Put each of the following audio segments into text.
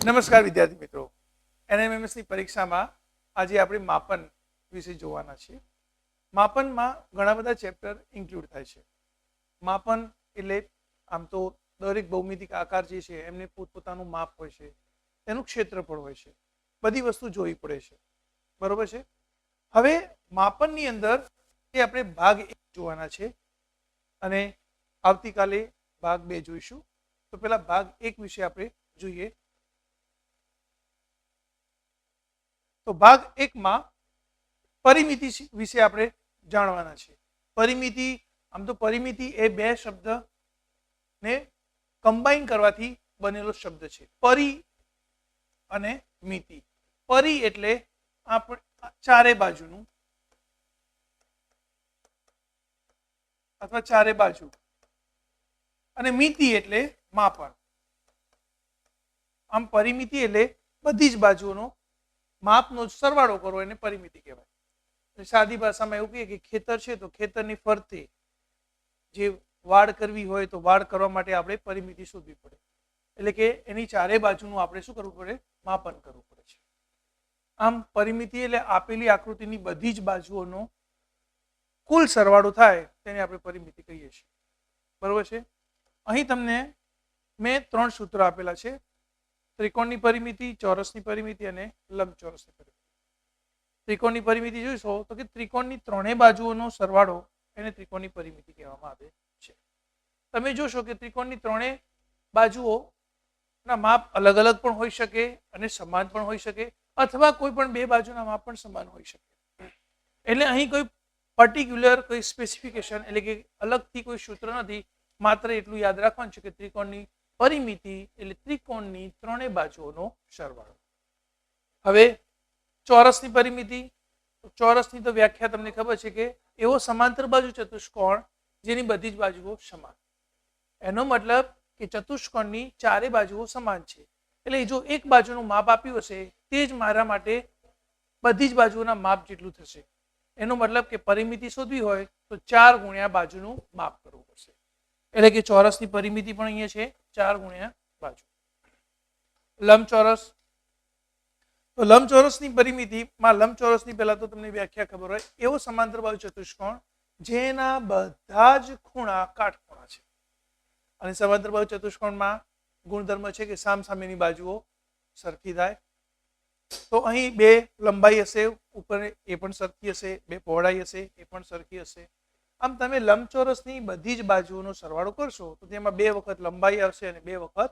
નમસ્કાર વિદ્યાર્થી મિત્રો, એનએમએમએસની પરીક્ષામાં આજે આપણે માપન વિશે જોવાના છીએ. માપનમાં ઘણા બધા ચેપ્ટર ઇન્ક્લુડ થાય છે. માપન એટલે આમ તો દરેક ભૌમિતિક આકાર જે છે એમને પોતપોતાનું માપ હોય છે, તેનું ક્ષેત્રફળ હોય છે, બધી વસ્તુ જોવી પડે છે, બરોબર છે. હવે માપનની અંદર એ આપણે ભાગ 1 જોવાના છે અને આવતીકાલે ભાગ 2 જોઈશું. તો પહેલા ભાગ 1 વિશે આપણે જોઈએ. તો ભાગ 1 માં પરિમિતિ વિશે આપણે જાણવાના છે. પરિમિતિ, આમ તો પરિમિતિ એ બે શબ્દને કમ્બાઈન કરવાથી બનેલો શબ્દ છે, પરિ અને મિતિ. પરિ એટલે આપણે ચારે બાજુનું અથવા ચારે બાજુ, અને મિતિ એટલે માપન. આમ પરિમિતિ એટલે બધી જ બાજુઓનો માપનો સરવાળો કરો એને પરિમિતિ કહેવાય. સાદી ભાષામાં એવું કહીએ કે ખેતર છે તો ખેતરની ફરતે જે વાડ કરવી હોય તો વાડ કરવા માટે આપણે પરિમિતિ શોધવી પડે, એટલે કે એની ચારે બાજુનું આપણે શું કરવું પડે? માપન કરવું પડે છે. આમ પરિમિતિ એટલે આપેલી આકૃતિની બધી જ બાજુઓનો કુલ સરવાળો થાય તેને આપણે પરિમિતિ કહીએ છીએ, બરોબર છે. અહીં તમને મેં 3 સૂત્રો આપેલા છે: ત્રિકોણની પરિમિતિ, ચોરસની પરિમિતિ અને લંબચોરસની પરિમિતિ. ત્રિકોણની પરિમિતિ જોઈશો તો કે ત્રિકોણની ત્રણેય બાજુઓનો સરવાળો એને ત્રિકોણની પરિમિતિ કહેવામાં આવે છે. તમે જોશો કે ત્રિકોણની ત્રણેય બાજુઓના માપ અલગ અલગ પણ હોઈ શકે અને સમાન પણ હોઈ શકે, અથવા કોઈ પણ બે બાજુના માપ પણ સમાન હોઈ શકે. એટલે અહીં કોઈ પર્ટિક્યુલર કોઈ સ્પેસિફિકેશન એટલે કે અલગથી કોઈ સૂત્ર નથી. માત્ર એટલું યાદ રાખવાનું છે કે ત્રિકોણની પરિમિતિ એટલે ત્રિકોણની ત્રણેય બાજુઓનો સરવાળો. હવે ચોરસની પરિમિતિ, ચોરસની તો વ્યાખ્યા તમને ખબર છે કે એવો સમાંતર બાજુ ચતુષ્કોણ જેની બધી જ બાજુઓ સમાન. એનો મતલબ કે ચતુષ્કોણની ચારે બાજુઓ સમાન છે, એટલે જો એક બાજુનું માપ આપ્યું હશે તે જ મારા માટે બધી જ બાજુઓના માપ જેટલું થશે. એનો મતલબ કે પરિમિતિ શોધવી હોય તો 4 ગુણ્યા બાજુનું માપ કરવું પડશે. એટલે કે ચોરસની પરિમિતિ પણ અહીંયા છે 4 ગુણ્યા બાજુ. લંબચોરસ, તો લંબચોરસની પરિમિતિમાં લંબચોરસની પહેલા તો તમને વ્યાખ્યા ખબર હોય, એવો સમાંતર બાજુ ચતુષ્કોણ જેના બધા જ ખૂણા કાટખૂણા છે. અને સમાંતર બાજુ ચતુષ્કોણમાં ગુણધર્મ છે કે સામસામેની બાજુઓ સરખી થાય. તો અહીં બે લંબાઈ હશે, ઉપર એ પણ સરખી હશે, બે પહોળાઈ હશે એ પણ સરખી હશે. આમ તમે લંબચોરસની બધી જ બાજુઓનો સરવાળો કરશો તો તેમાં 2 વખત લંબાઈ આવશે અને 2 વખત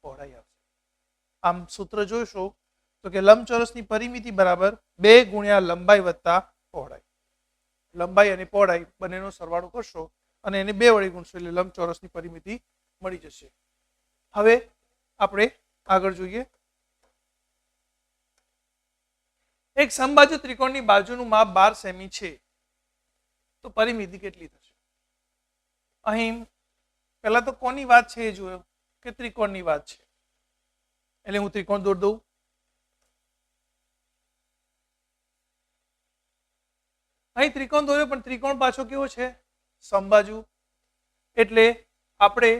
પહોળાઈ આવશે. આમ સૂત્ર જોઈશો તો કે લંબચોરસની પરિમિતિ બરાબર 2 ગુણ્યા લંબાઈ વત્તા પહોળાઈ. લંબાઈ અને પહોળાઈ બંનેનો સરવાળો કરશો અને એને 2 વડે ગુણશો એટલે લંબચોરસની પરિમિતિ મળી જશે. હવે આપણે આગળ જોઈએ. એક સમબાજુ ત્રિકોણની બાજુનું માપ 12 સેમી છે તો પરિમિતિ કેટલી થશે? અહીં પહેલા તો કોની વાત છે એ જોયો કે ત્રિકોણની વાત છે, એટલે હું ત્રિકોણ દોરી દઉં. અહીં ત્રિકોણ દોર્યો પણ ત્રિકોણ પાછો કેવો છે? સમબાજુ. એટલે આપણે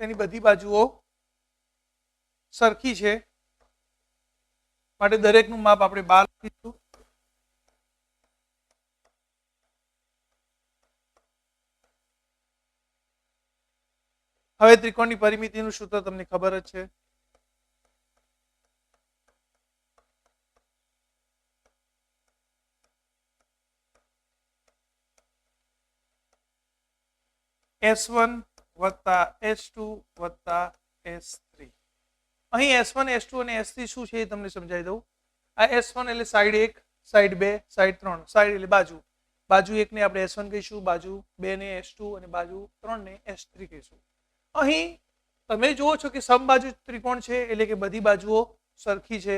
તેની બધી બાજુઓ સરખી છે માટે દરેકનું માપ આપણે 12 લખીશું. હવે ત્રિકોણની પરિમિતિનું સૂત્ર તમને ખબર જ છે. S1 વત્તા S2 વત્તા S3. અહીં S1, S2 અને S3 શું છે એ તમને સમજાવી દઉં. આ S1 એટલે સાઈડ 1, સાઈડ 2, સાઈડ 3. સાઈડ એટલે બાજુ. બાજુ 1 ને આપણે S1 કહીશું, બાજુ 2 ને S2 અને બાજુ 3 ને S3 કહીશું. અહીં તમે જુઓ છો કે સમબાજુ ત્રિકોણ છે એટલે કે બધી બાજુઓ સરખી છે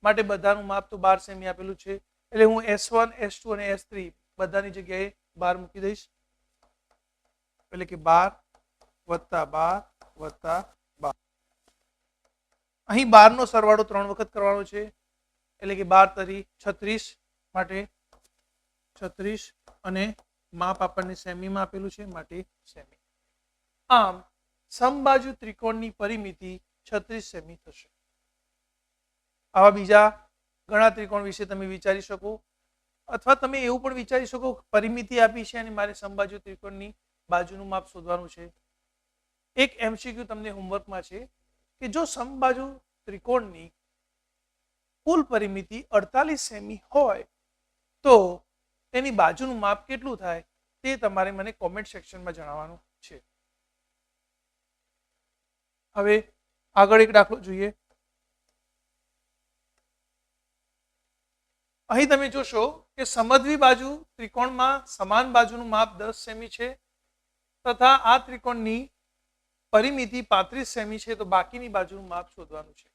માટે બધાનું માપ તો 12 સેમી આપેલું છે. એટલે હું S1, S2 અને S3 બધાની જગ્યાએ 12 મૂકી દઈશ. એટલે કે 12 વત્તા 12 વત્તા 12. અહીં 12 નો સરવાળો 3 વખત કરવાનો છે એટલે કે 12 તરી 36 માટે 36 અને માપ આપણને સેમીમાં આપેલું છે માટે સેમી. આમ સમબાજુ ત્રિકોણની પરિમિતિ 36 સેમી થશે. આવા બીજા ઘણા ત્રિકોણ વિશે તમે વિચારી શકો, અથવા તમે એવું પણ વિચારી શકો પરિમિતિ આપી છે અને મારે સમબાજુ ત્રિકોણની બાજુનું માપ શોધવાનું છે. એક MCQ તમને હોમવર્કમાં છે કે જો સમબાજુ ત્રિકોણની કુલ પરિમિતિ 48 સેમી હોય તો તેની બાજુનું માપ કેટલું થાય તે તમારે મને કોમેન્ટ સેક્શનમાં જણાવવાનું છે. હવે આગળ એક દાખલો જોઈએ. અહીં તમે જોશો કે સમદ્વિ બાજુ ત્રિકોણમાં સમાન બાજુનું માપ 10 સેમી છે તથા આ ત્રિકોણની પરિમિતિ 35 સેમી છે, તો બાકીની બાજુનું માપ શોધવાનું છે.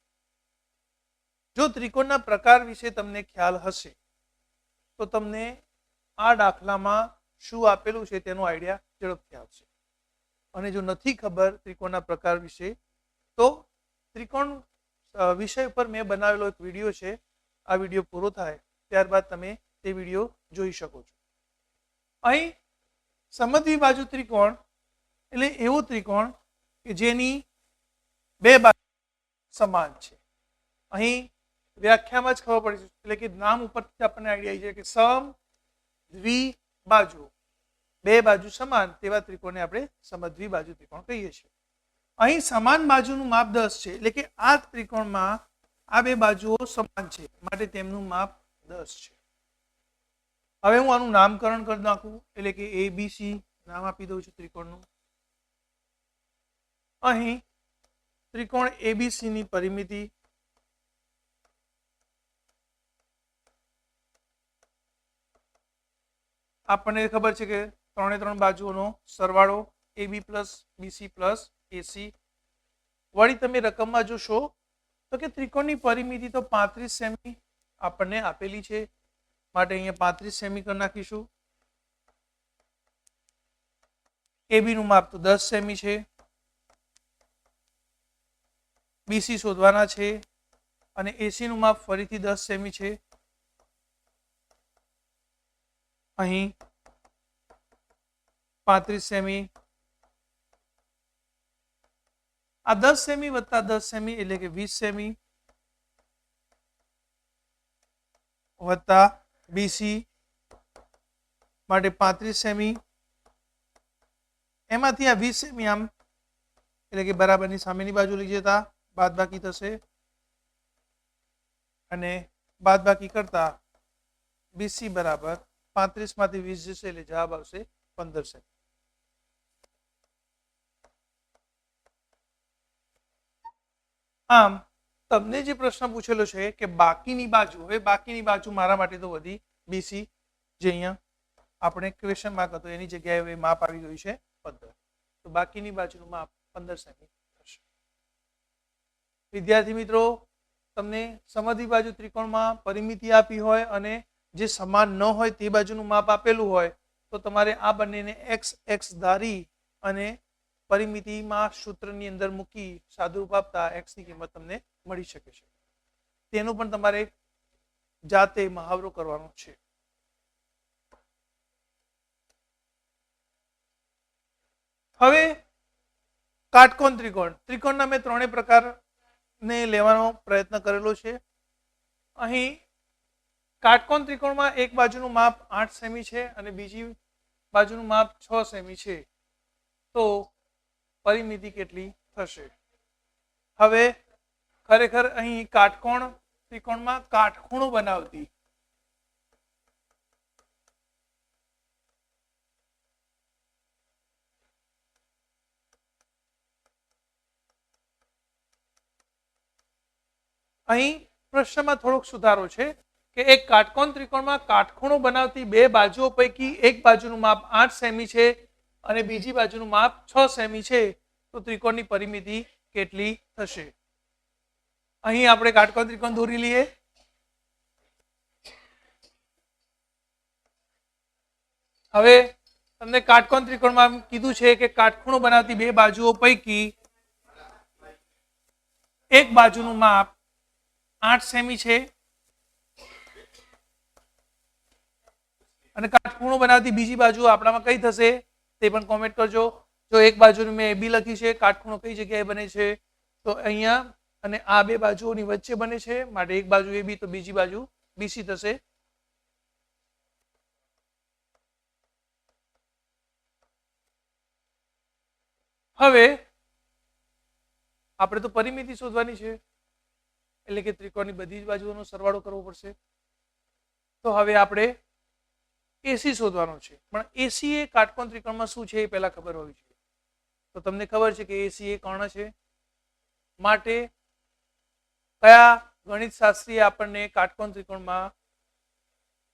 જો ત્રિકોણના પ્રકાર વિશે તમને ખ્યાલ હશે તો તમને આ દાખલામાં શું આપેલું છે તેનો આઈડિયા ઝડપથી આવશે. અને જો નથી ખબર ત્રિકોણના પ્રકાર વિશે તો ત્રિકોણ વિષય પર મેં બનાવેલો એક વિડીયો છે. આ વિડીયો પૂરો થાય ત્યારબાદ તમે તે વિડીયો જોઈ શકો છો. અહીં સમદ્વિ બાજુ ત્રિકોણ એટલે એવો ત્રિકોણ કે જેની બે બાજુ સમાન છે. અહીં વ્યાખ્યામાં જ ખબર પડી એટલે કે નામ ઉપરથી આપણને આઈડિયા આવી જાય કે સમ દ્વિ બાજુ, બે બાજુ સમાન તેવા ત્રિકોણને આપણે સમદ્વિ બાજુ ત્રિકોણ કહીએ છીએ. અહીં સમાન બાજુનું માપ 10 છે એટલે કે આ ત્રિકોણમાં આ બે બાજુઓ સમાન છે માટે તેમનું માપ 10 છે. હવે હું આનું નામકરણ કરી નાખું એટલે કે ABC નામ આપી દઉં છું ત્રિકોણનું. અહીં ત્રિકોણ ABC ની પરિમિતિ આપણને ખબર છે કે 3 બાજુઓનો સરવાળો AB + BC + AC. વળી તમે રકમમાં જોશો તો કે ત્રિકોણની પરિમિતિ તો 35 સેમી આપણને આપેલી છે માટે અહીંયા 35 સેમી કરી નાખીશું. AB નું માપ તો 10 સેમી છે. BC શોધવાના છે અને AC નું માપ ફરીથી 10 સેમી છે. અહીં 35 સેમી, આ 10 સેમી વત્તા 10 સેમી એટલે કે 20 સેમી વત્તા BC માટે 35 સેમી. એમાંથી આ 20 સેમી આમ એટલે કે બરાબરની સામેની બાજુ લઈ જતા બાદબાકી થશે અને બાદબાકી કરતા BC બરાબર 35 માંથી 20 જશે એટલે જવાબ આવશે 15 સેમી. આમ તમને જે પ્રશ્ન પૂછેલો છે કે બાકીની બાજુ, હવે બાકીની બાજુ મારા માટે તો વધી BC જે અહીંયા આપણે ક્વેશ્ચન માર્ક હતો એની જગ્યાએ માપ આવી ગયું છે 15, તો બાકીની બાજુનું માપ 15 સેમી થશે. વિદ્યાર્થી મિત્રો, તમને સમદ્વિ બાજુ ત્રિકોણમાં પરિમિતિ આપી હોય અને જે સમાન ન હોય તે બાજુનું માપ આપેલું હોય તો તમારે આ બંનેને x ધારી અને પરિમિતિમાં સૂત્રની અંદર મૂકી સાદુરૂપ આપતા x ની કિંમત તમને મળી શકે છે. તેનું પણ તમારે જાતે મહાવરો કરવાનો છે. હવે કાટકોણ ત્રિકોણ, ત્રિકોણના મેં 3 પ્રકારને લેવાનો પ્રયત્ન કરેલો છે. અહીં કાટકોણ ત્રિકોણમાં એક બાજુનું માપ 8 સેમી છે અને બીજી બાજુનું માપ 6 સેમી છે, તો પરિમિતિ કેટલી થશે? હવે ખરેખર અહીં કાટકોણ ત્રિકોણમાં કાટખૂણો બનાવતી અહીં પ્રશ્નમાં થોડોક સુધારો છે કે એક કાટકોણ ત્રિકોણમાં કાટખૂણો બનાવતી બે બાજુઓ પૈકી એક બાજુનું માપ 8 સેમી છે અને બીજી બાજુનું માપ 6 સેમી છે, તો ત્રિકોણની પરિમિતિ કેટલી થશે? અહીં આપણે કાટકોણ ત્રિકોણ દોરી લઈએ. હવે તમને કાટકોણ ત્રિકોણમાં કીધું છે કે કાટખૂણો બનાવતી બે બાજુઓ પૈકી એક બાજુનું માપ 8 સેમી છે અને કાટખૂણો બનાવતી બીજી બાજુ આપણામાં કઈ થશે તે પણ કોમેન્ટ કરજો. જો એક બાજુની મેં AB લખી છે, કાટખૂણો કઈ જગ્યાએ બને છે? તો અહીંયા અને આ બે બાજુઓની વચ્ચે બને છે માટે એક બાજુ AB તો બીજી બાજુ BC થશે. હવે આપણે તો પરિમિતિ શોધવાની છે એટલે કે ત્રિકોણની બધી જ બાજુઓનો સરવાળો કરવો પડશે. તો હવે આપણે એસી શોધવાનો છે પણ એસી એ કાટકોણ ત્રિકોણમાં શું છે એ પહેલા ખબર હોવી જોઈએ. તો તમને ખબર છે કે એસી એ કર્ણ છે માટે કયા ગણિત શાસ્ત્રીએ આપણને કાટકોણ ત્રિકોણમાં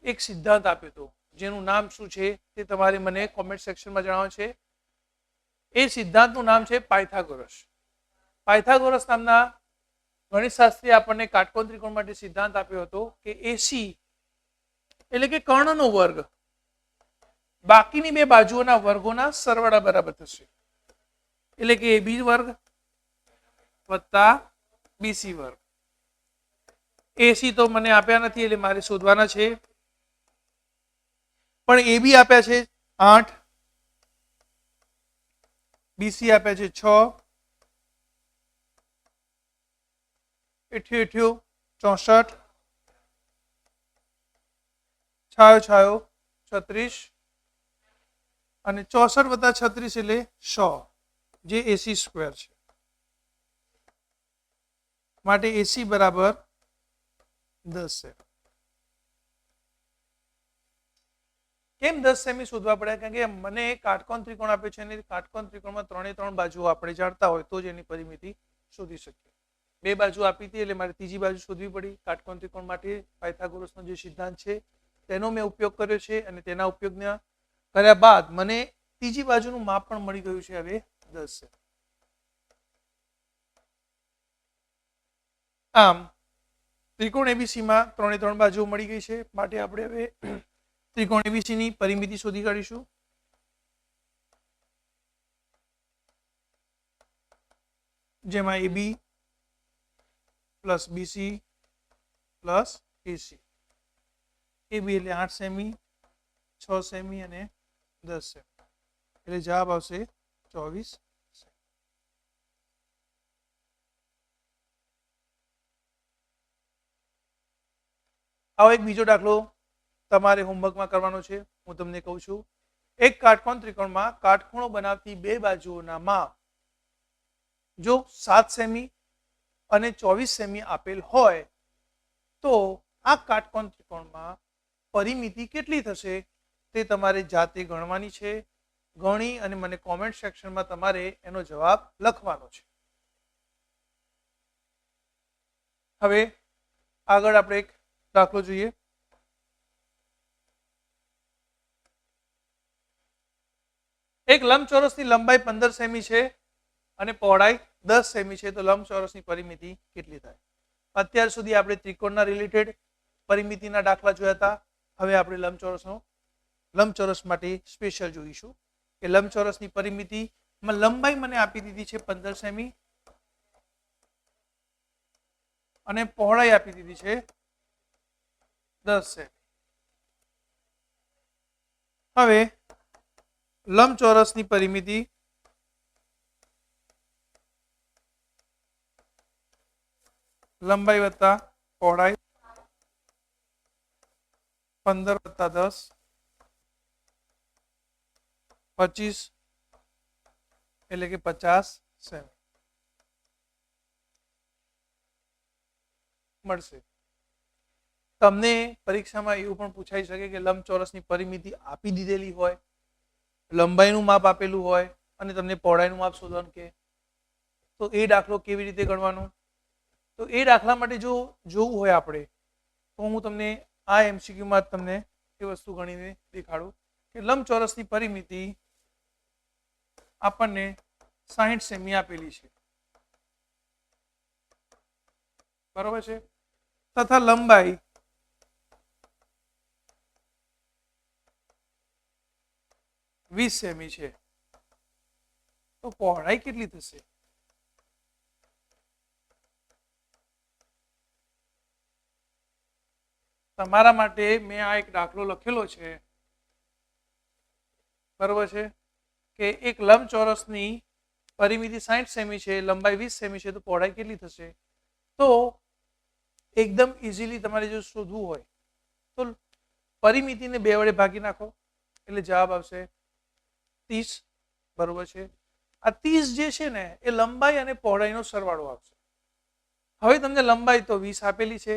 એક સિદ્ધાંત આપ્યો હતો જેનું નામ શું છે તે તમારે મને કોમેન્ટ સેક્શનમાં જણાવવાનું છે. એ સિદ્ધાંતનું નામ છે પાયથાગોરસ. પાયથાગોરસ નામના ગણિત શાસ્ત્રીએ આપણને કાટકોણ ત્રિકોણ માટે સિદ્ધાંત આપ્યો હતો કે એસી એટલે કે કર્ણનો વર્ગ બાકીની બે બાજુઓના વર્ગોના સરવાળા બરાબર થશે. એટલે કે AB વર્ગ વત્તા BC વર્ગ. એસી તો મને આપ્યા નથી એટલે મારે શોધવાના છે પણ AB આપ્યા છે 8, BC આપ્યા છે 6, 88, 64, છાયો 36 અને 64 વત્તા 36 એટલે 100 જે AC સ્ક્વેર છે. માટે AC બરાબર 10 છે. કેમ 10 સેમી શોધવા પડે? કારણ કે મને કાટકોણ ત્રિકોણ આપ્યો છે અને કાટકોણ ત્રિકોણમાં 3 બાજુઓ આપણે જાણતા હોય તો જ એની પરિમિતિ શોધી શકીએ. બે બાજુ આપી હતી એટલે મારે ત્રીજી બાજુ શોધવી પડી. કાટકોણ ત્રિકોણ માટે પાયથાગોરસનો જે સિદ્ધાંત છે તેનો મેં ઉપયોગ કર્યો છે અને તેના ઉપયોગના કર્યા બાદ મને ત્રીજી બાજુનું માપ પણ મળી ગયું છે. હવે 10 છે. આમ ત્રિકોણ ABC માં 3 બાજુઓ મળી ગઈ છે માટે આપણે હવે ત્રિકોણ ABC ની પરિમિતિ શોધી કાઢીશું. જેમાં AB plus BC plus AC. AB એટલે 8 સેમી, 6 સેમી અને 10 સેમી એટલે જવાબ આવશે 24. આવો એક બીજો દાખલો તમારે હોમવર્કમાં કરવાનો છે. હું તમને કહું છું. એક કાટકોણ ત્રિકોણમાં કાટખૂણો બનાવતી બે બાજુઓના માપ જો 7 સેમી અને 24 સેમી આપેલ હોય તો આ કાટકોણ ત્રિકોણમાં પરિમિતિ કેટલી થશે તે તમારે જાતે ગણવાની છે. ગણી અને મને કોમેન્ટ સેક્શનમાં તમારે એનો જવાબ લખવાનો છે. હવે આગળ આપણે એક દાખલો જોઈએ. એક લંબચોરસની લંબાઈ 15 સેમી છે અને પહોળાઈ 10 સેમી છે તો લંબચોરસની પરિમિતિ કેટલી થાય? અત્યાર સુધી આપણે ત્રિકોણના રિલેટેડ પરિમિતિના દાખલા જોયા હતા. હવે આપણે લંબચોરસ માટે સ્પેશિયલ જોઈશું કે લંબચોરસની પરિમિતિમાં લંબાઈ મને આપી દીધી છે 15 સેમી અને પહોળાઈ આપી દીધી છે 10 સેમી. હવે લંબચોરસની પરિમિતિ લંબાઈ વત્તા પહોળાઈ 15 વત્તા 10 25 એટલે કે 50 સેમી મળશે. તમને પરીક્ષામાં એવું પણ પૂછાઈ શકે કે લંબચોરસની પરિમિતિ આપી દીધેલી હોય, લંબાઈનું માપ આપેલું હોય અને તમને પહોળાઈનું માપ શોધવાનું કે તો એ દાખલો કેવી રીતે ગણવાનો? તો એ દાખલા માટે જો જોવું હોય આપણે તો હું તમને આ MCQમાં તમને એ વસ્તુ ગણીને દેખાડું કે લંબચોરસની પરિમિતિ આપણને 60 સેમી આપેલી છે, બરોબર છે, તથા લંબાઈ 20 સેમી છે તો પહોળાઈ કેટલી થશે? તમારા માટે મેં આ એક દાખલો લખેલો છે, બરોબર છે, કે એક લંબચોરસની પરિમિતિ 60 સેમી છે, લંબાઈ 20 સેમી છે તો પહોળાઈ કેટલી થશે? તો એકદમ ઇઝીલી તમારે જો શોધવું હોય તો પરિમિતિને 2 વડે ભાગી નાખો એટલે જવાબ આવશે 30, બરોબર છે. આ 30 જે છે ને એ લંબાઈ અને પહોળાઈનો સરવાળો આવશે. હવે તમને લંબાઈ તો 20 આપેલી છે,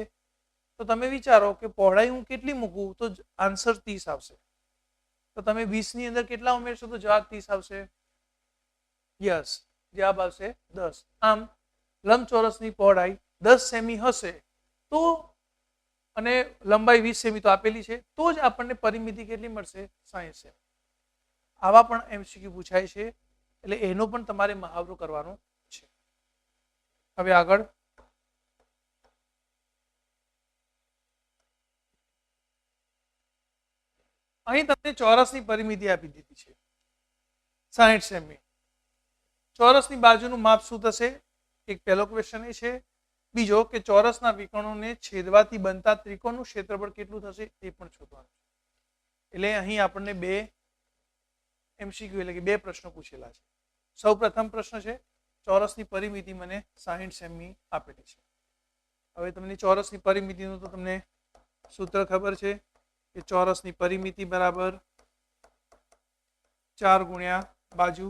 તો તમે વિચારો કે પહોળાઈ હું કેટલી મૂકું તો આન્સર 30 આવશે. તો તમે 20 ની અંદર કેટલા ઉમેરશો તો જવાબ 30 આવશે? યસ, જવાબ આવશે 10. આમ લંબચોરસની પહોળાઈ 10 સેમી હશે તો અને લંબાઈ 20 સેમી તો આપેલી છે, તો જ આપણને પરિમિતિ કેટલી મળશે? 60 સેમી. આવા પણ એમસીક્યુ પૂછાય છે, એટલે એનો પણ તમારે મહાવરો કરવાનો છે. હવે આગળ અહીં તમને ચોરસની પરિમિતિ આપી દીધી છે 60 સેમી. ચોરસની બાજુનું માપ શું થશે? એક પહેલો ક્વેશ્ચન એ છે. બીજો કે ચોરસના વિકર્ણોને છેદવાથી બનતા ત્રિકોણનું ક્ષેત્રફળ કેટલું થશે એ પણ શોધવાનું છે. એટલે અહીં આપણને 2 એમસીક્યુ એટલે કે 2 પ્રશ્નો પૂછેલા છે. સૌ પ્રથમ પ્રશ્ન છે ચોરસની પરિમિતિ મને 60 સેમી આપેલી છે. હવે તમને ચોરસની પરિમિતિનું તો તમને સૂત્ર ખબર છે કે ચોરસની પરિમિતિ બરાબર 4 ગુણ્યા બાજુ.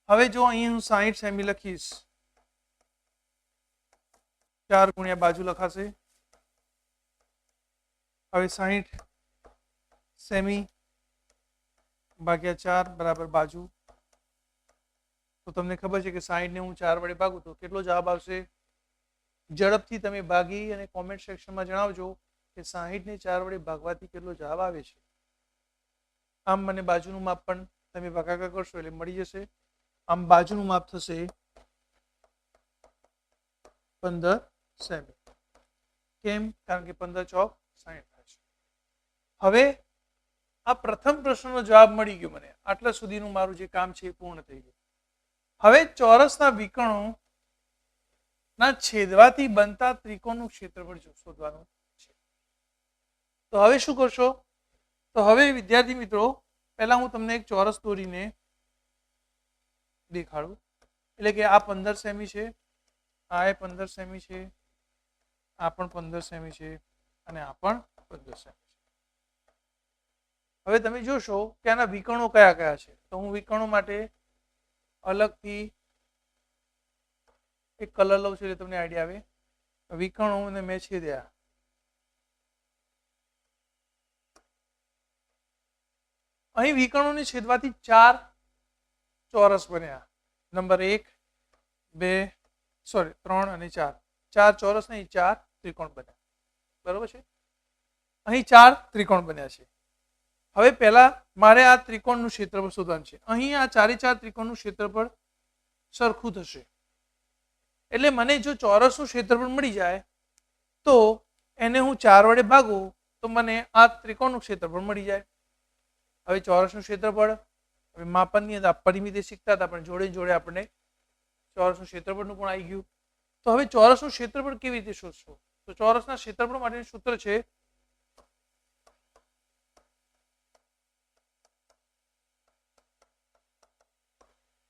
હવે જો અહીં હું 60 સેમી લખીશ, 4 ગુણ્યા બાજુ લખાશે. હવે 60 સેમી ભાગ્યા 4 બરાબર બાજુ. તો તમને ખબર છે કે 60 ને હું 4 વડે ભાગું તો કેટલો જવાબ આવશે? ઝડપથી તમે ભાગી અને કોમેન્ટ સેક્શનમાં જણાવજો કે 60 ને 4 વડે ભાગવાથી કેટલો જવાબ આવે છે. આમ મને બાજુનું માપ પણ તમે ભાગાકાર કરશો એટલે મળી જશે. આમ બાજુનું માપ થશે 15 સેમી. કેમ? કારણ કે 15 ચોક 60 થશે. હવે આ પ્રથમ પ્રશ્નનો જવાબ મળી ગયો મને. આટલા સુધીનું મારું જે કામ છે એ પૂર્ણ થઈ ગયું. હવે ચોરસના વિકર્ણોના છેદવાથી બનતા ત્રિકોણનું ક્ષેત્રફળ શોધવાનું છે. તો હવે શું કરશો? તો હવે વિદ્યાર્થી મિત્રો પહેલા હું તમને એક ચોરસ દોરીને દેખાડું. એટલે કે આ 15 સેમી છે, આ 15 સેમી છે, આ પણ 15 સેમી છે અને આ પણ 15 સેમી છે. હવે તમે જોશો કે આના વિકર્ણો કયા કયા છે. તો હું વિકર્ણો માટે અલગથી એક કલર લઉં છું એટલે તમને આઈડિયા આવે. વિકર્ણોને મેં છેદ્યા. અહીં વિકર્ણોને છેદવાથી 4 ચોરસ બન્યા. નંબર 1, 2, 3 અને 4. 4 ચોરસ નહીં, 4 ત્રિકોણ બન્યા. બરોબર છે? અહીં 4 ત્રિકોણ બન્યા છે. હવે પહેલા મારે આ ત્રિકોણનું ક્ષેત્રફળ શોધવાનું છે. અહીં આ 4 ત્રિકોણનું ક્ષેત્રફળ સરખું થશે. એટલે મને જો ચોરસનું ક્ષેત્રફળ મળી જાય તો એને હું 4 વડે ભાગું તો મને આ ત્રિકોણનું ક્ષેત્રફળ મળી જાય. હવે ચોરસનું ક્ષેત્રફળ, હવે માપનની અંદર પરિમિતિ શીખતા હતા પણ જોડે જોડે આપણે ચોરસનું ક્ષેત્રફળનું પણ આવી ગયું. તો હવે ચોરસનું ક્ષેત્રફળ કેવી રીતે શોધશું? તો ચોરસના ક્ષેત્રફળ માટેનું સૂત્ર છે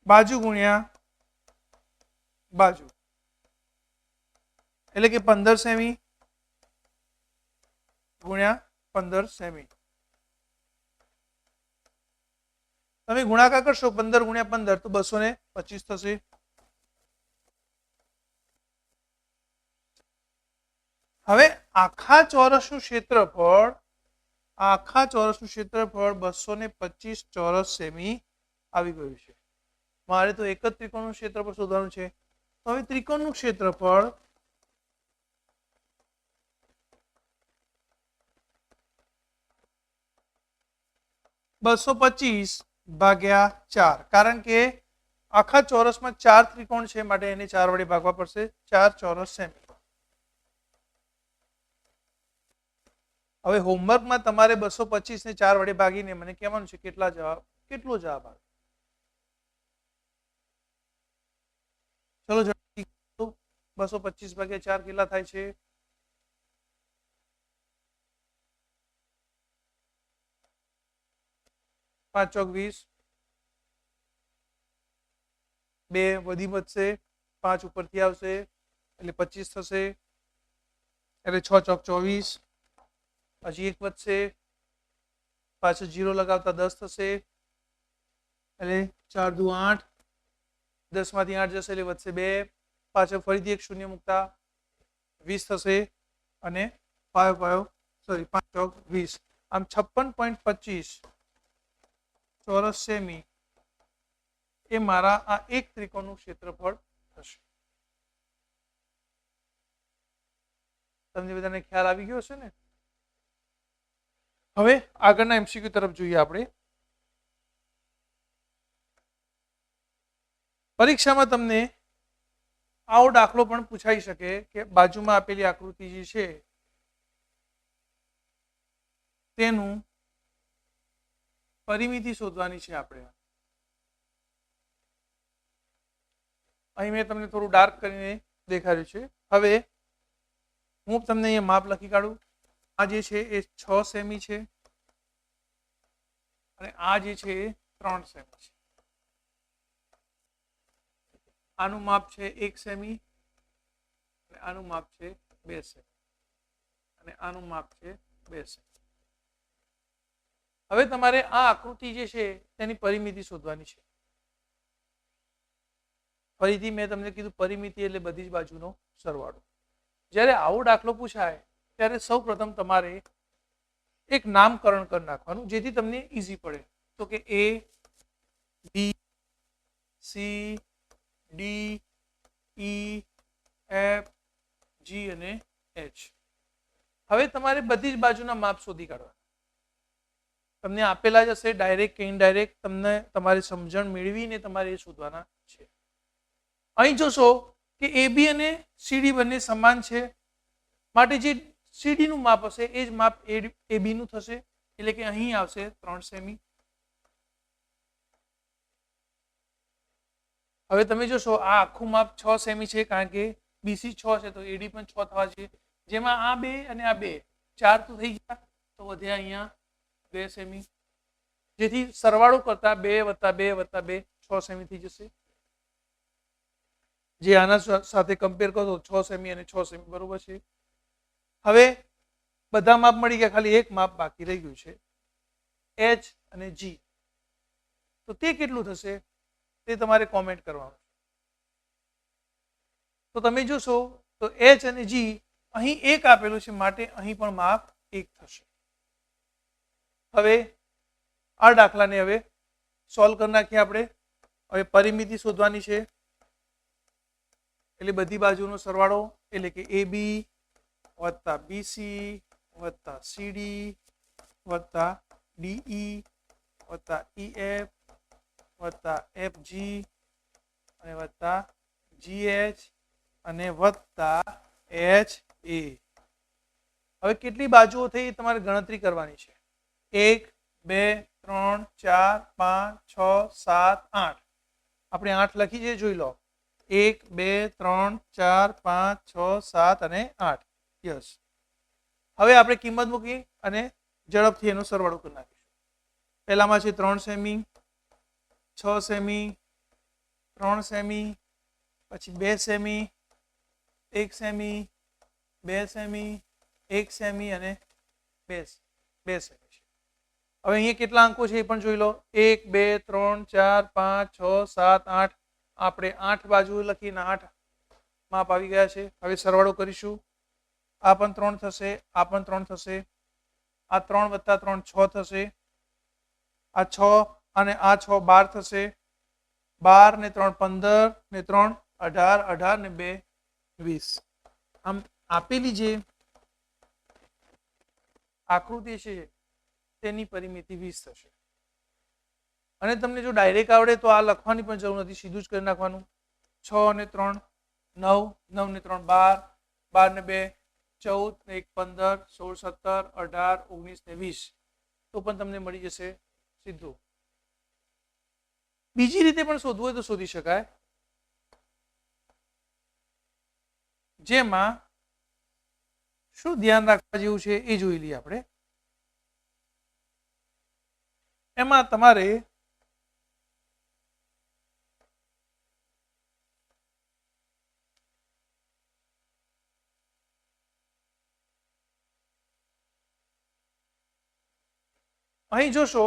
બાજુ ગુણ્યા બાજુ. એટલે કે 15 સેમી ગુણ્યા 15 સેમી. તમે ગુણાકાર કરશો 15 ગુણ્યા 15 તો 225 થશે. હવે આખા ચોરસનું ક્ષેત્રફળ 225 ચોરસ સેમી આવી ગયું છે. મારે તો એક જ ત્રિકોણનું ક્ષેત્રફળ શોધવાનું છે. તો હવે ત્રિકોણનું ક્ષેત્રફળ (225 / 4). કારણ કે આખા ચોરસમાં 4 ત્રિકોણ છે માટે એને 4 વડે ભાગવા પડશે. 4 ચોરસ સેમી. હવે હોમવર્કમાં તમારે 225 ને 4 વડે ભાગીને મને કહેવાનું છે કેટલો જવાબ આવે. ચલો ઝડપથી 225 / 4 કેટલા થાય છે? 5 ચોક 20, 2 વધી વધશે 5 ઉપરથી આવશે એટલે 25 થશે, એટલે 6 ચોક 24, પછી 1 વધશે, પાછળ 0 લગાવતા 10 થશે, એટલે 4 દુ 8, 10 માંથી 8 જશે એટલે વધશે 2, પાછળ ફરીથી એક શૂન્ય મૂકતા 20 થશે, અને 5 ચોક 20, આમ 56.25 ચોરસ સેમી એ મારા આ એક ત્રિકોણનું ક્ષેત્રફળ થશે. તમને બધાને ખ્યાલ આવી ગયો હશે ને? હવે આગળના એમસીક્યુ તરફ જોઈએ આપણે. પરીક્ષામાં તમને આવો દાખલો પણ પૂછાઈ શકે કે બાજુમાં આપેલી આકૃતિ જે છે તેનું પરિમિતિ શોધવાની છે આપણે. અહીં મેં તમને થોડું ડાર્ક કરીને દેખાડ્યું છે. હવે હું તમને અહીંયા માપ લખી કાઢું. આ જે છે એ 6 સેમી છે અને આ જે છે એ 3 સેમી છે. આનું માપ છે 1 સેમી, અને આનું માપ છે 2 સેમી, અને આનું માપ છે 2 સેમી. હવે તમારે આ આકૃતિ જે છે તેની પરિમિતિ શોધવાની છે. ફરીથી મેં તમને કીધું પરિમિતિ એટલે બધી જ બાજુનો સરવાળો. જ્યારે આવો દાખલો પૂછાય ત્યારે સૌ પ્રથમ તમારે એક નામકરણ કરી નાખવાનું જેથી તમને ઈઝી પડે. તો કે A, B, C, D, E, F, G અને H. હવે તમારે બધી જ બાજુના માપ શોધી કાઢવા. તમને આપેલા જ હશે ડાયરેક્ટ કે ઇનડાયરેક્ટ, તમને તમારી સમજણ મેળવીને તમારે એ શોધવાના છે. અહીં જોશો કે AB અને CD બંને સમાન છે, માટે જે CD નું માપ હશે એ જ માપ AB નું થશે, એટલે કે અહીં આવશે 3 સેમી. હવે તમે જોશો આ આખું માપ 6 સેમી છે, કારણ કે BC 6 છે તો AD પણ 6 થવા જોઈએ. જેમાં આ 2 અને આ 2 4 તો થઈ ગયા, તો વધ્યા અહીંયા 2 સેમી, જેથી સરવાળો કરતા 2 + 2 + 2 6 સેમી થઈ જશે. જે આના સાથે કમ્પેર કરો તો 6 સેમી અને 6 સેમી બરોબર છે. હવે બધા માપ મળી ગયા, ખાલી એક માપ બાકી રહી ગયું છે H અને G. તો તે કેટલું થશે તે તમારે કોમેન્ટ કરવાનું. તો તમે જોશો તો H અને G અહીં 1 આપેલું છે, માટે અહીં પણ માપ 1 થશે. હવે આ દાખલાને હવે સોલ્વ કરી નાખીએ આપણે. હવે પરિમિતિ શોધવાની છે, એટલે બધી બાજુનો સરવાળો, એટલે કે AB વત્તા BC વત્તા CD વત્તા DE વત્તા EF વત્તા FG અને વત્તા GH અને વત્તા HA. હવે કેટલી બાજુઓ થઈ તમારે ગણતરી કરવાની છે. 1, 2, 3, 4, 5, 6, 7, 8. આપણે 8 લખી છે, જોઈ લો. 1, 2, 3, 4, 5, 6, 7 અને 8. યસ. હવે આપણે કિંમત મૂકી અને ઝડપથી એનો સરવાળો કરી નાખીશું. પહેલામાં છે 3 સેમી, 6 સેમી, 3 સેમી, પછી 2 સેમી, 1 સેમી, 2 સેમી, 1 સેમી અને 2 સેમી છે. હવે અહીંયા કેટલા અંકો છે એ પણ જોઈ લો. 1, 2, 3, 4, 5, 6, 7, 8. આપણે 8 બાજુ લખીને 8 માપ આવી ગયા છે. હવે સરવાળો કરીશું. આ પણ 3 થશે, આ પણ 3 થશે, આ 3 + 3 6 થશે, આ 6 અને આ 6 12 થશે, 12 ને 3 15 ને 3 18, 18 ને 2 20. આમ આપેલી જે આકૃતિ છે તેની પરિમિતિ 20 થશે. અને તમને જો ડાયરેક્ટ આવડે તો આ લખવાની પણ જરૂર નથી, સીધું જ કરી નાખવાનું. 6 અને 3 9, 9 ને 3 12, 12 ને 2 14 ને 1 15, 16 17 18 19 ને 20. તો પણ તમને મળી જશે સીધું. બીજી રીતે પણ શોધવું હોય તો શોધી શકાય, જેમાં શું ધ્યાન રાખવા જેવું છે એ જોઈ લઈએ આપણે. એમાં તમારે અહીં જોશો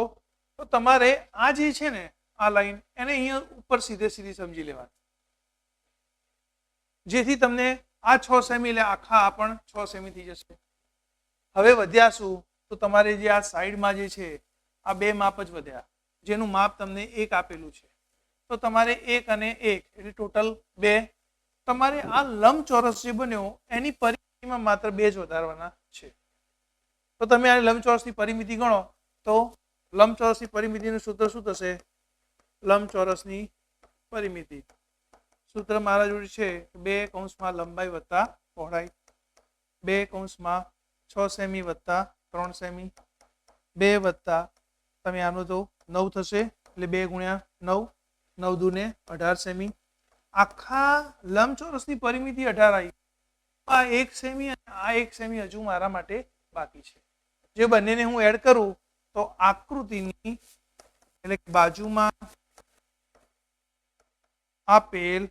તો તમારે આ જે છે ને આ લાઈન એને અહીંયા ઉપર સીધે સીધી સમજી લેવાની, જેથી તમને આ 6 સેમી એટલે આખા આ પણ 6 સેમી થઈ જશે. હવે વધ્યા શું? તો તમારે જે આ સાઈડમાં જે છે આ બે માપ જ વધ્યા, જેનું માપ તમને 1 આપેલું છે. તો તમારે 1 અને 1 એટલે ટોટલ 2. તમારે આ લંબચોરસ જે બન્યો એની પરિમિતિમાં માત્ર 2 જ વધારવાના છે. તો તમે આ લંબચોરસની પરિમિતિ ગણો તો લંબચોરસની પરિમિતિનું સૂત્ર શું થશે? લંબચોરસની પરિમિતિ સૂત્ર મારા જોડે છે 2 કૌંસમાં લંબાઈ વત્તા પહોળાઈ, 2 કૌંસમાં 6 સેમી વત્તા 3 સેમી, 2 વત્તા તમે આનો તો 9 થશે એટલે 2 ગુણ્યા 9, 9 દૂને 18 સેમી. આખા લંબચોરસની પરિમિતિ 18 આવી. આ 1 સેમી અને આ 1 સેમી હજુ મારા માટે બાકી છે. જે બંનેને હું એડ કરું તો આકૃતિની એટલે બાજુમાં આપેલ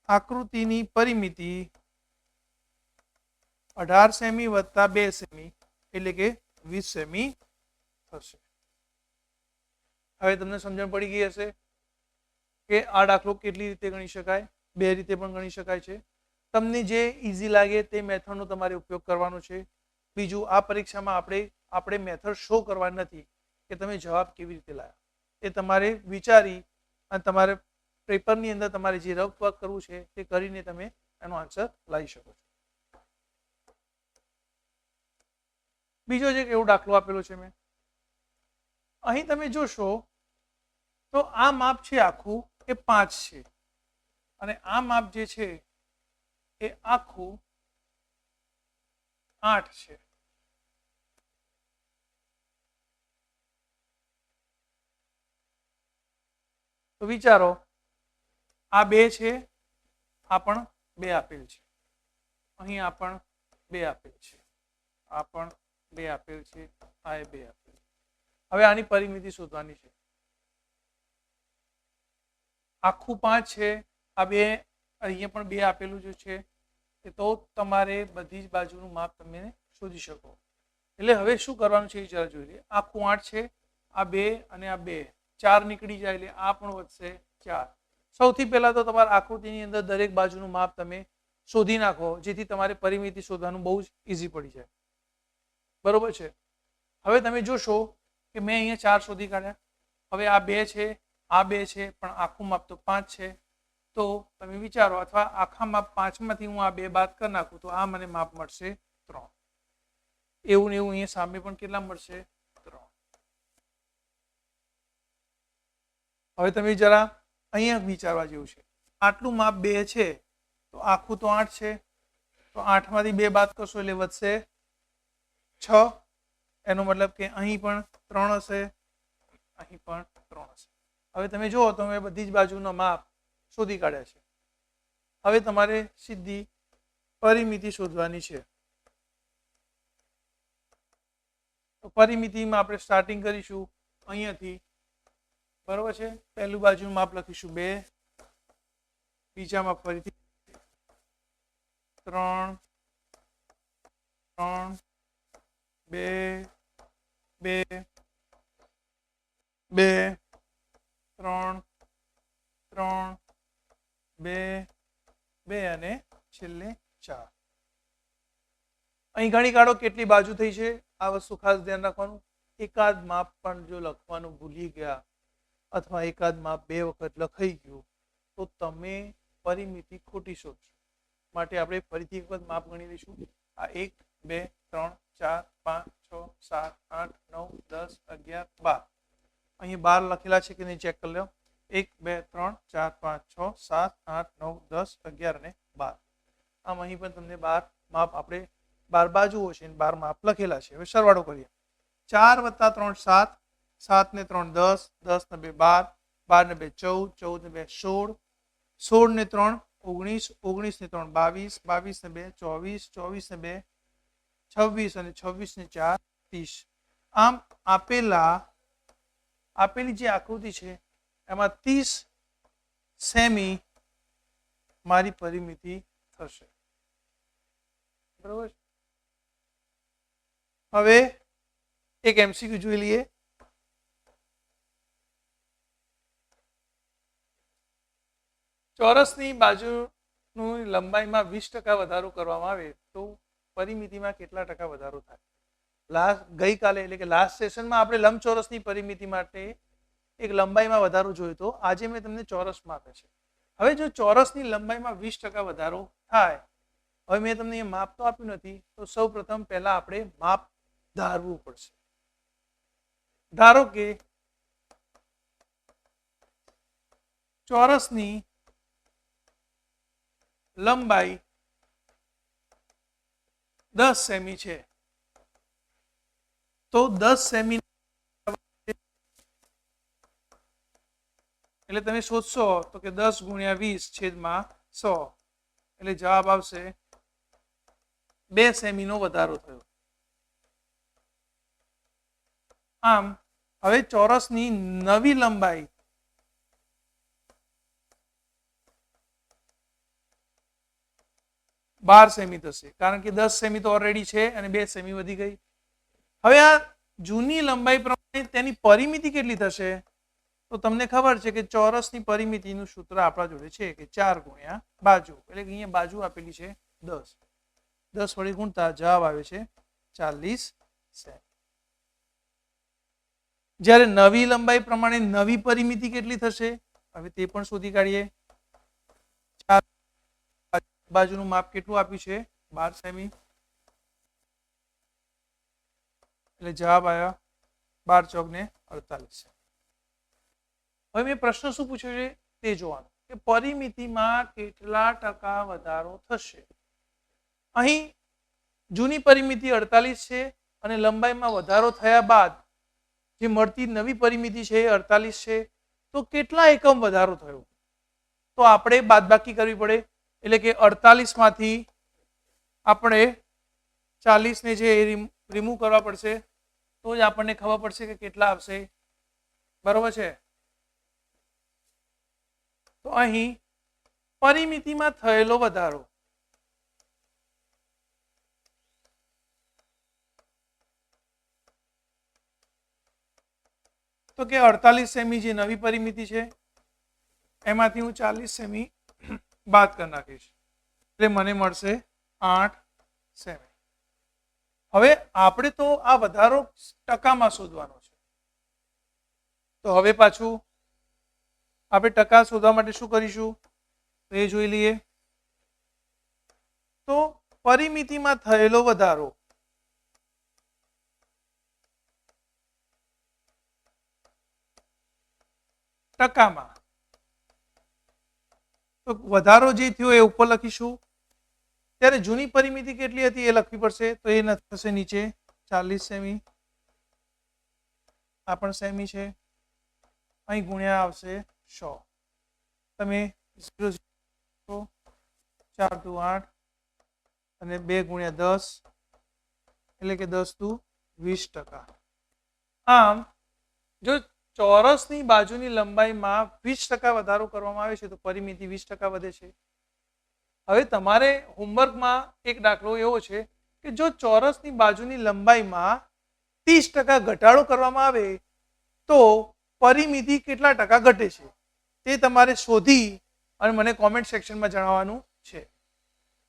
આકૃતિની પરિમિતિ 18 સેમી વત્તા 2 સેમી એટલે કે 20 સેમી થશે. હવે તમને સમજણ પડી ગઈ હશે કે આ દાખલો કેટલી રીતે ગણી શકાય. 2 રીતે પણ ગણી શકાય છે. તમને જે ઈઝી લાગે તે મેથડનો તમારે ઉપયોગ કરવાનો છે. બીજું, આ પરીક્ષામાં આપણે મેથડ શો કરવા નથી કે તમે જવાબ કેવી રીતે લાવ્યા. એ તમારે વિચારી અને તમારે પેપરની અંદર તમારે જે રફ વર્ક કરવું છે તે કરીને તમે એનો આન્સર લાવી શકો છો. બીજો જે એવો દાખલો આપેલો છે મેં, અહીં તમે જોશો તો આ માપ છે આખું એ 5 છે અને આ માપ જે છે એ આખું 8 છે. તો વિચારો, આ 2 છે, આ પણ 2 આપેલ છે, અહીં આ પણ 2 આપેલ છે, આ પણ 2 આપેલ છે, આ 2 આપેલ છે. હવે આની પરિમિતિ શોધવાની છે. આખું 5 છે, આ 2 અહીંયા પણ 2 આપેલું જે છે એ તો તમારે બધી જ બાજુનું માપ તમે શોધી શકો. એટલે હવે શું કરવાનું છે એ જરા જોઈ લઈએ. આખું 8 છે, આ 2 અને આ 2 4 નીકળી જાય એટલે આ પણ વધશે 4. સૌથી પહેલા તો તમારા આકૃતિની અંદર દરેક બાજુનું માપ તમે શોધી નાખો, જેથી તમારે પરિમિતિ શોધવાનું બહુ જ ઈઝી પડી જાય. બરોબર છે. હવે તમે જોશો કે મેં અહીંયા 4 શોધી કાઢ્યા. હવે આ 2 છે, આ 2 છે, પણ આખું માપ તો 5 છે. તો તમે વિચારો, અથવા આખા માપ 5 માંથી હું આ 2 બાદ કરી નાખું તો આ મને માપ મળશે 3. એવું ને એવું અહીંયા સામે પણ કેટલા મળશે? 3. હવે તમે જરા અહીંયા વિચારવા જેવું છે. આટલું માપ 2 છે તો આખું તો 8 છે, તો 8 માંથી 2 બાદ કરશો એટલે વધશે 6. એનો મતલબ કે અહીં પણ 3 હશે, અહીં પણ 3 હશે. હવે તમે જુઓ તો મેં બધી જ બાજુનો માપ શોધી કાઢ્યા છે. હવે તમારે સીધી પરિમિતિ શોધવાની છે. તો પરિમિતિમાં આપણે સ્ટાર્ટિંગ કરીશું અહીંયાથી. બરોબર છે. પહેલું બાજુનું માપ લખીશું 2, બીજામાં ફરીથી 3, 3, 2, 2, 2, 3, 3, 2, 2 અને છેલ્લે 4. અહીં ગણી કાઢો કેટલી બાજુ થઈ છે. આ વસ્તુ ખાસ ધ્યાન રાખવાનું. એકાદ માપ પણ જો લખવાનું ભૂલી ગયા અથવા એકાદ માપ 2 વખત લખાઈ ગયું તો તમે પરિમિતિ ખોટી શોધશો. માટે આપણે ફરીથી એક વખત માપ ગણી લઈશું. આ 1, 2, 3, 4, 5, 6, 7, 8, 9, 10, 11, 12. અહીં 12 લખેલા છે કે નહીં ચેક કરી લો. 1, 2, 3, 4, 5, 6, 7, 8, 9, 10, 11 અને 12. આમ અહીં પણ તમને 12 માપ આપણે 12 બાજુઓ છે, 12 માપ લખેલા છે. હવે સરવાળો કરીએ. 4 + 3 7, 7 ને 3 10, 10 ને 2 12, 12 ને 2 14, 14 ને 2 16, 16 ને 3 19, 19 ને 3 22, 22 ને 2 24, 24 ને 2 26 અને 26 ને 4 30. આમ આપેલી જે આકૃતિ છે એમાં 30 સેમી મારી પરિમિતિ થશે. બરોબર. હવે એક એમસીક્યુ જોઈ લઈએ. ચોરસની બાજુની લંબાઈમાં 20% વધારો કરવામાં આવે તો પરિમિતિમાં કેટલા ટકા વધારો થાય? ગઈકાલે એટલે કે લાસ્ટ સેશનમાં આપણે લંબચોરસની પરિમિતિ માટે એક લંબાઈમાં વધારો જોયો તો. આજે મેં તમને ચોરસમાં આપે છે. હવે જો ચોરસની લંબાઈમાં 20% વધારો થાય, હવે મેં તમને માપ તો આપ્યું નથી, તો સૌ પ્રથમ પહેલા આપણે માપ ધારવું પડશે. ધારો કે ચોરસની લંબાઈ 10 સેમી છે, તો 10 સેમી એટલે તમે શોધશો તો કે 10 ગુણ્યા 20 છેદમાં 100 એટલે જવાબ આવશે 2 સેમીનો વધારો થયો. આમ હવે ચોરસની નવી લંબાઈ બાર સેમી થશે, કારણ કે 10 સેમી તો ઓલરેડી છે અને 2 સેમી વધી ગઈ. હવે આ જૂની લંબાઈ પ્રમાણે તેની પરિમિતિ કેટલી થશે? તો તમને ખબર છે કે ચોરસની પરિમિતિનું સૂત્ર આપણા જોડે છે કે 4 ગુણ્યા બાજુ, એટલે કે અહીંયા બાજુ આપેલી છે 10. 10 વડે ગુણતા જવાબ આવે છે 40 સેમી. જ્યારે નવી લંબાઈ પ્રમાણે નવી પરિમિતિ કેટલી થશે? હવે તે પણ શોધી કાઢીએ. બાજુનું માપ કેટલું આપ્યું છે? 12 સેમી. એટલે જવાબ આવ્યા 12 ચોક ને 48. હવે મેં પ્રશ્ન શું પૂછ્યો છે તે જોવાનું કે પરિમિતિમાં કેટલા ટકા વધારો થશે. અહીં જૂની પરિમિતિ 48 છે અને લંબાઈમાં વધારો થયા બાદ જે મળતી નવી પરિમિતિ છે એ 48 છે, તો કેટલા એકમ વધારો થયો? તો આપણે બાદબાકી કરવી પડે, એટલે કે 48 માંથી આપણે 40 ને જે રિમૂવ કરવા પડશે, તો જ આપણને ખબર પડશે કે કેટલા આવશે. બરોબર છે? તો અહીં પરિમિતિમાં થયેલો વધારો તો કે 48 સેમી જે નવી પરિમિતિ છે એમાંથી હું 40 સેમી બાદ કરી નાખીશ, એટલે મને મળશે 8 સેમી. હવે આપણે તો આ વધારો ટકામાં શોધવાનો છે, તો હવે પાછું આપણે ટકા શોધવા માટે શું કરીશું એ જોઈ લઈએ. તો પરિમિતિમાં થયેલો વધારો ટકામાં, તો વધારો જે થયો એ ઉપર લખીશું. ત્યારે જૂની પરિમિતિ કેટલી હતી એ લખવી પડશે, તો એ થશે નીચે 40 સેમી. આ પણ સેમી છે, અહીં ગુણ્યા આવશે 100. તમે 0 4 દુ 8 અને 2 ગુણ્યા 10 એટલે કે 10 દુ 20%. આમ જો ચોરસની બાજુની લંબાઈમાં 20% વધારો કરવામાં આવે છે તો પરિમિતિ 20% વધે છે. હવે તમારે હોમવર્કમાં એક દાખલો એવો છે કે જો ચોરસની બાજુની લંબાઈમાં 30% ઘટાડો કરવામાં આવે તો પરિમિતિ કેટલા ટકા ઘટે છે તે તમારે શોધી અને મને કોમેન્ટ સેક્શનમાં જણાવવાનું છે.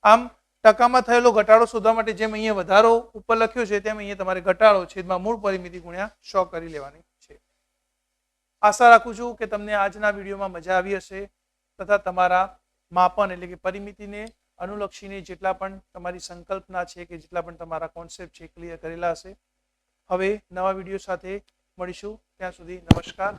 આમ ટકામાં થયેલો ઘટાડો શોધવા માટે જેમ અહીંયા વધારો ઉપર લખ્યો છે તેમ અહીંયા તમારે ઘટાડો છેદમાં મૂળ પરિમિતિ ગુણ્યા 100 કરી લેવાની છે. આશા રાખું છું કે તમને આજના વિડીયોમાં મજા આવી હશે તથા તમારા માપન એટલે કે પરિમિતિને અનુલક્ષીને જેટલા પણ તમારી સંકલ્પના છે કે જેટલા પણ તમારા કોન્સેપ્ટ છે ક્લિયર કરેલા હશે. હવે નવા વિડીયો સાથે મળીશું, ત્યાં સુધી નમસ્કાર.